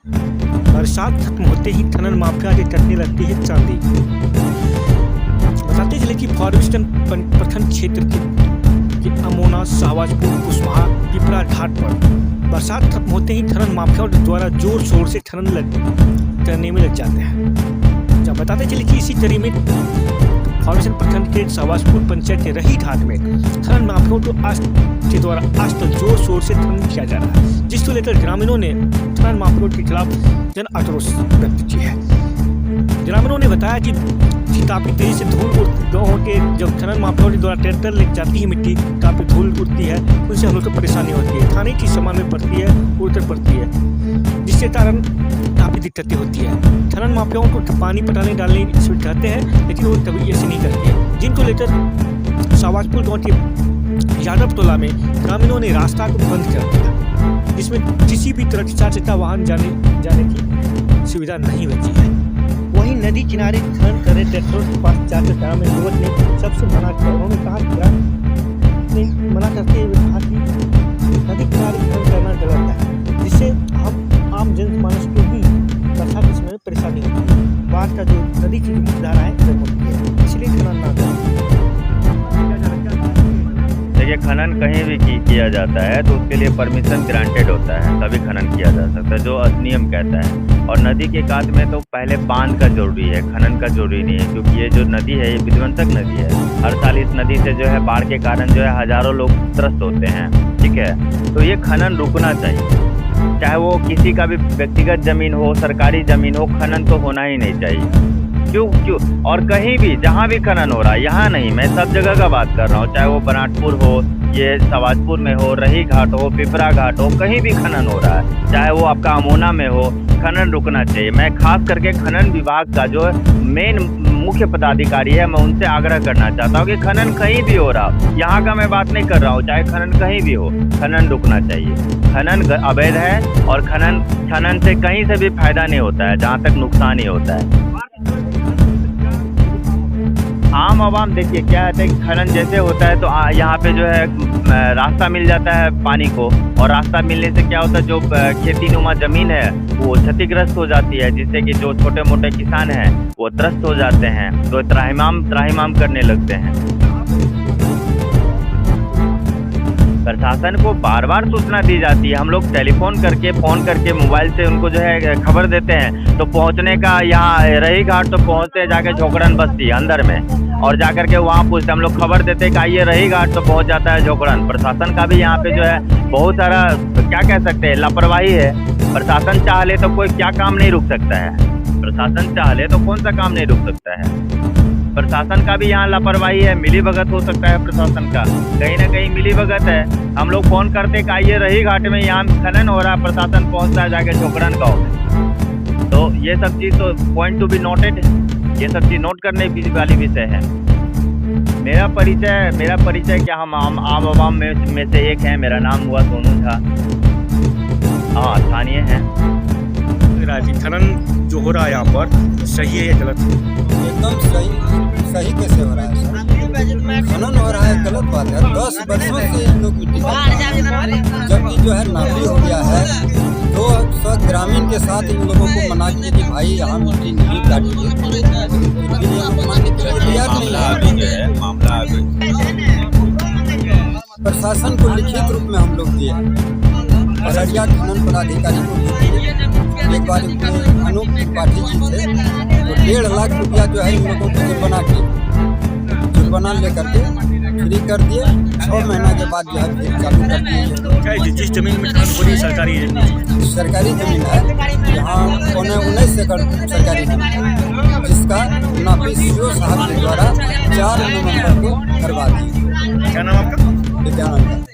बरसात खत्म होते ही खनन माफिया से कटने लगती है चांदी। बताते चले कि फॉरेस्टन प्रखंड क्षेत्र के अमोना, शाहबाजपुर, कुशवाहा, पिपरा घाट पर बरसात खत्म होते ही खनन माफियाओं द्वारा जोर शोर से खनन करने में लग जाते हैं। जब बताते चले कि इसी कड़ी में फॉरेस्टन प्रखंड के शाहबाजपुर पंचायत के रही घाट में खनन माफियाओं के द्वारा आज तक जोर शोर से खनन किया जा रहा है, जिसको लेकर ग्रामीणों ने खनन माफियाओं के खिलाफ जन आक्रोश व्यक्त किया है। ग्रामीणों ने बताया कि काफी तेजी से धूल गाँव के जब खनन माफियाओं के द्वारा ट्रैक्टर ले जाती है मिट्टी, काफी धूल उड़ती है, उनसे हम लोग को परेशानी होती है, खाने की सामान में पड़ती है, उड़कर पड़ती है, जिसके कारण काफी दिक्कतें होती है। खनन माफियाओं को पानी पटाने डालने कहते हैं, लेकिन वो कभी ऐसे नहीं करती है, जिनको लेकर शाहबाजपुर गाँव के यादव टोला में ग्रामीणों ने रास्ता को बंद कर दिया, जिसमें किसी भी तरह की चार चक्का वाहन जाने की सुविधा नहीं बची है। वहीं नदी किनारे खनन करे ट्रैक्टर के पास जाकर ग्रामीण युवक ने सबसे मना किया। उन्होंने कहा कि मना करते हुए कहा कि नदी किनारे खनन करना गलत है, जिससे हम आम जनमानस को भी बरसात के समय में परेशानी होती है। बाढ़ का जो नदी की मुख्य धारा है गर्म होती है, इसलिए खनन ना करें। देखिए, खनन कहीं भी किया जाता है तो उसके लिए परमिशन ग्रांटेड होता है, तभी खनन किया जा सकता है, जो अधिनियम कहता है। और नदी के कात में तो पहले बांध का जरूरी है, खनन का जरूरी नहीं है, क्योंकि ये जो नदी है ये विध्वंसक नदी है। हर साल इस नदी से जो है बाढ़ के कारण जो है हजारों लोग त्रस्त होते हैं, ठीक है। तो ये खनन रुकना चाहिए, चाहे वो किसी का भी व्यक्तिगत जमीन हो, सरकारी जमीन हो, खनन तो होना ही नहीं चाहिए। क्यों? और कहीं भी जहाँ भी खनन हो रहा है, यहाँ नहीं, मैं सब जगह का बात कर रहा हूँ, चाहे वो बनाटपुर हो, ये शाहबाजपुर में हो, रही घाट हो, पिपरा घाट हो, कहीं भी खनन हो रहा है, चाहे वो आपका अमोना में हो, खनन रुकना चाहिए। मैं खास करके खनन विभाग का जो मेन मुख्य पदाधिकारी है, मैं उनसे आग्रह करना चाहता हूँ कि खनन कहीं भी हो रहा हो, यहाँ का मैं बात नहीं कर रहा हूँ, चाहे खनन कहीं भी हो, खनन रुकना चाहिए। खनन अवैध है और खनन से कहीं से भी फायदा नहीं होता है, जहाँ तक नुकसान ही होता है। आम आवाम देखिए क्या है कि खनन जैसे होता है तो यहाँ पे जो है रास्ता मिल जाता है पानी को, और रास्ता मिलने से क्या होता है, जो खेती नुमा जमीन है वो क्षतिग्रस्त हो जाती है, जिससे कि जो छोटे मोटे किसान हैं वो त्रस्त हो जाते हैं, तो त्राहिमाम करने लगते हैं। प्रशासन को बार बार सूचना दी जाती है, हम लोग टेलीफोन करके, फोन करके, मोबाइल से उनको जो है खबर देते हैं, तो पहुंचने का यहाँ रही घाट तो पहुंचते जाके झोकड़न बस्ती अंदर में, और जाकर के वहाँ पूछते, हम लोग खबर देते हैं कि आइए रही घाट तो पहुंच जाता है झोकड़न। प्रशासन का भी यहाँ पे जो है बहुत सारा क्या कह सकते हैं लापरवाही है। प्रशासन चाह ले तो कोई क्या काम नहीं रुक सकता है, प्रशासन चाह ले तो कौन सा काम नहीं रुक सकता है। प्रशासन का भी यहाँ लापरवाही है, मिली भगत हो सकता है प्रशासन का, कहीं ना कहीं मिली भगत है। हम लोग फोन करते कि आइए रही घाट में यहाँ खनन हो रहा है, प्रशासन पहुँचता है जाके झोकड़न गाँव में। तो ये सब चीज़ तो पॉइंट टू बी नोटेड, ये सब चीज़ नोट करने वाली विषय है। मेरा परिचय क्या, हम आम आवाम में से एक है। मेरा नाम हुआ सोनू झा, हाँ स्थानीय है। खनन जो हो रहा है यहाँ पर सही है या गलत? एकदम सही कैसे हो रहा है सर? खनन हो रहा है, गलत बात है। 10 वर्षों से इन लोग मिट्टी जबकि जो है नापी हो गया है, तो सब ग्रामीण के साथ इन लोगों को मना किए कि भाई यहाँ मिट्टी नहीं काटिए, तैयार नहीं है। प्रशासन को लिखित रूप में हम लोग दिए, अररिया खनन पदाधिकारी को दिए। एक बार अनूप त्रिपाठी जी थे, तो 1.5 लाख रुपया जो है इन लोगों को जुर्माना लेकर के फ्री कर दिए। 6 महीना के बाद जो है फिर चालू कर दिए। जिस जमीन में खनन हो रही है सरकारी जमीन है, यहाँ 19 एकड़ सरकारी जमीन, जिसका नापी सीओ साहब के द्वारा 4 नवंबर को करवा दिए। क्या नाम आपका? विद्यानंद।